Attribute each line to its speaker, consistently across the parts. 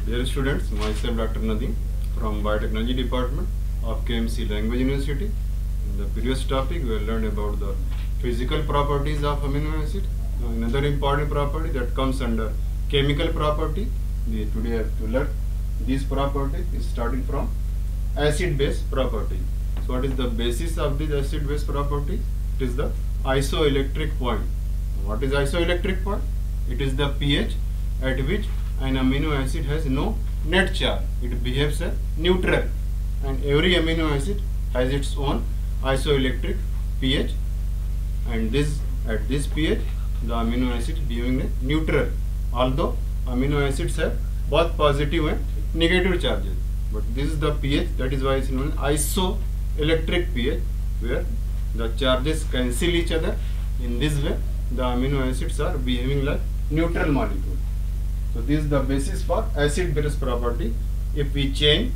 Speaker 1: Dear students, myself Dr. Nadeem from Biotechnology Department of KMC Language University. In the previous topic, we learned about the physical properties of amino acid. Now, another important property that comes under chemical property. Today I have to learn these properties is starting from acid-base property. So, what is the basis of this acid-base property? It is the isoelectric point. What is isoelectric point? It is the pH at which an amino acid has no net charge. It behaves as neutral, and every amino acid has its own isoelectric pH, and at this pH the amino acid behaving as neutral, although amino acids have both positive and negative charges. But this is the pH, that is why it is known as isoelectric pH, where the charges cancel each other. In this way the amino acids are behaving like neutral molecule. So this is the basis for acid-base property. If we change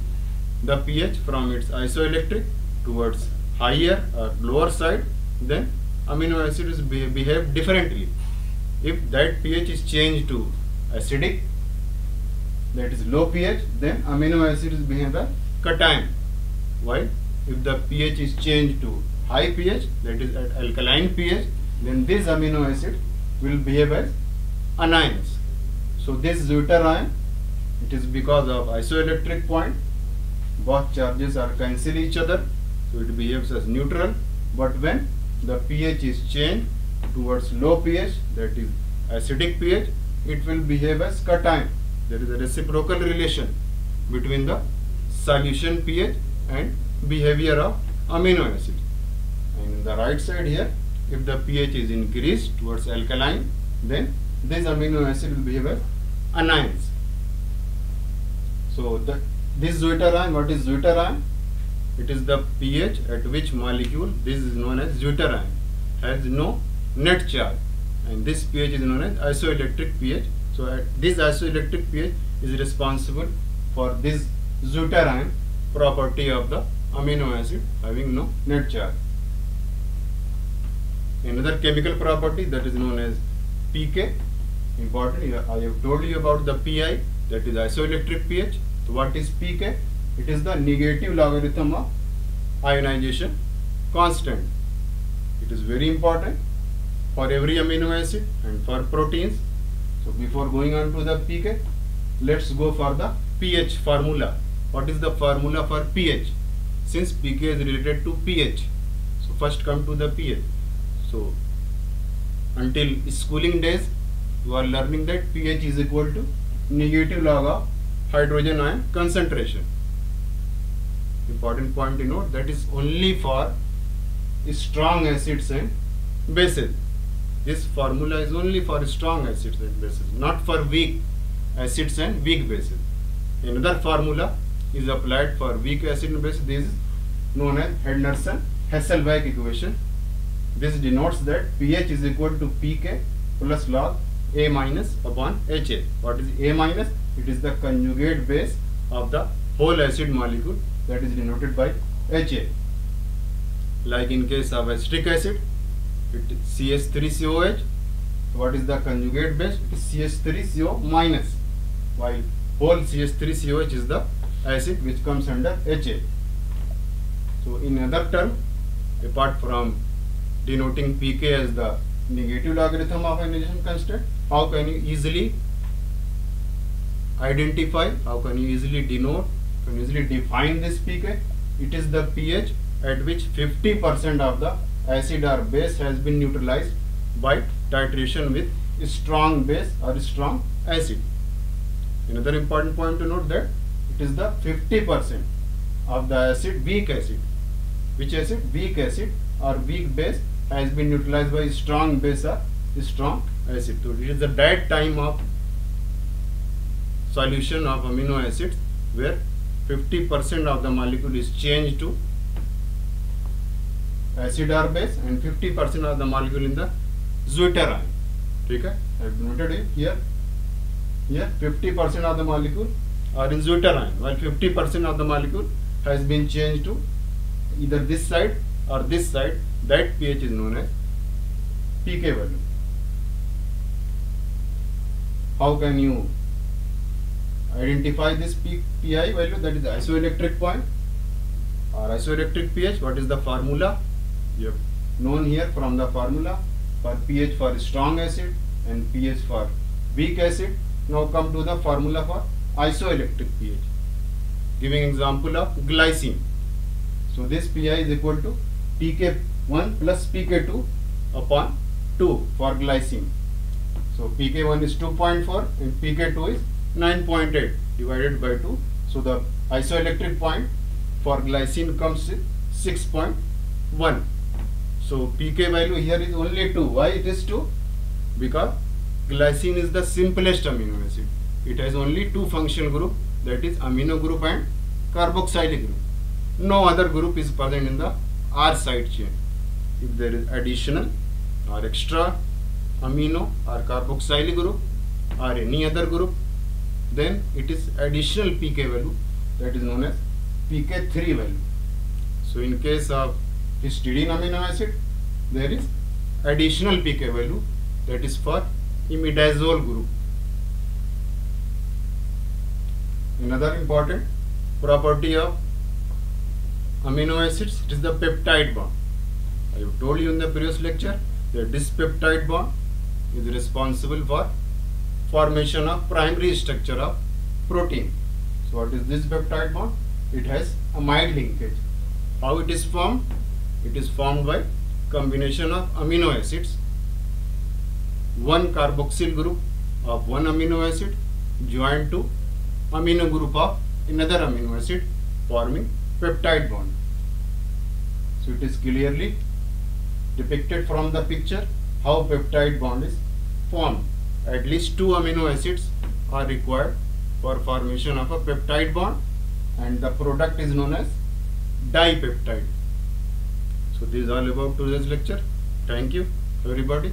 Speaker 1: the pH from its isoelectric towards higher or lower side, then amino acids behave differently. If that pH is changed to acidic, that is low pH, then amino acids behave as cation. While if the pH is changed to high pH, that is at alkaline pH, then this amino acid will behave as anions. So this deuterion, it is because of isoelectric point, both charges are cancel each other, so it behaves as neutral. But when the pH is changed towards low pH, that is acidic pH, it will behave as cation. There is a reciprocal relation between the solution pH and behavior of amino acid. And in the right side here, if the pH is increased towards alkaline, then this amino acid will behave as anions. So this deuterion, what is deuterion? It is the pH at which molecule, this is known as deuterion, has no net charge, and this pH is known as isoelectric pH. So at this isoelectric pH is responsible for this deuterion property of the amino acid having no net charge. Another chemical property that is known as pK. Important, I have told you about the Pi, that is isoelectric pH. So what is pK? It is the negative logarithm of ionization constant. It is very important for every amino acid and for proteins. So before going on to the pK, let's go for the pH formula. What is the formula for pH? Since pK is related to pH, so first come to the pH. So until schooling days, you are learning that pH is equal to negative log of hydrogen ion concentration. Important point to note, that is only for strong acids and bases. This formula is only for strong acids and bases, not for weak acids and weak bases. Another formula is applied for weak acid and base. This is known as Henderson-Hasselbalch equation. This denotes that pH is equal to pK plus log A minus upon HA. What is A minus? It is the conjugate base of the whole acid molecule, that is denoted by HA. Like in case of acetic acid, it is CH3COH. What is the conjugate base? It is CH3CO minus, while whole CH3COH is the acid which comes under HA. So in other term, apart from denoting pK as the negative logarithm of ionization constant, how can you easily identify, how can you easily denote, can you easily define this pK? It is the pH at which 50% of the acid or base has been neutralized by titration with strong base or strong acid. Another important point to note, that it is the 50% of the acid, weak acid. Which acid? Weak acid or weak base has been neutralized by strong base or strong acid. So it is the that time of solution of amino acids where 50% of the molecule is changed to acid or base and 50% of the molecule in the deuterion. Okay? I have noted it here. Here 50% of the molecule are in deuterion, while 50% of the molecule has been changed to either this side or this side. That pH is known as pK value. How can you identify this pI value, that is the isoelectric point or isoelectric pH. What is the formula? You have known here from the formula for pH for strong acid and pH for weak acid. Now come to the formula for isoelectric pH. Giving example of glycine. So this pI is equal to pK1 plus pK2 upon 2 for glycine. So pK1 is 2.4 and pK2 is 9.8 divided by 2. So the isoelectric point for glycine comes with 6.1. So pK value here is only 2. Why it is 2? Because glycine is the simplest amino acid. It has only two functional group, that is amino group and carboxylic group. No other group is present in the R side chain. If there is additional or extra amino or carboxylic group or any other group, then it is additional pK value, that is known as pK3 value. So in case of histidine amino acid, there is additional pK value, that is for imidazole group. Another important property of amino acids, it is the peptide bond. I have told you in the previous lecture that this peptide bond is responsible for formation of primary structure of protein. So what is this peptide bond? It has amide linkage. How it is formed? It is formed by combination of amino acids. One carboxyl group of one amino acid joined to amino group of another amino acid, forming peptide bond. So it is clearly depicted from the picture how peptide bond is formed. At least two amino acids are required for formation of a peptide bond, and the product is known as dipeptide. So this is all about today's lecture. Thank you everybody.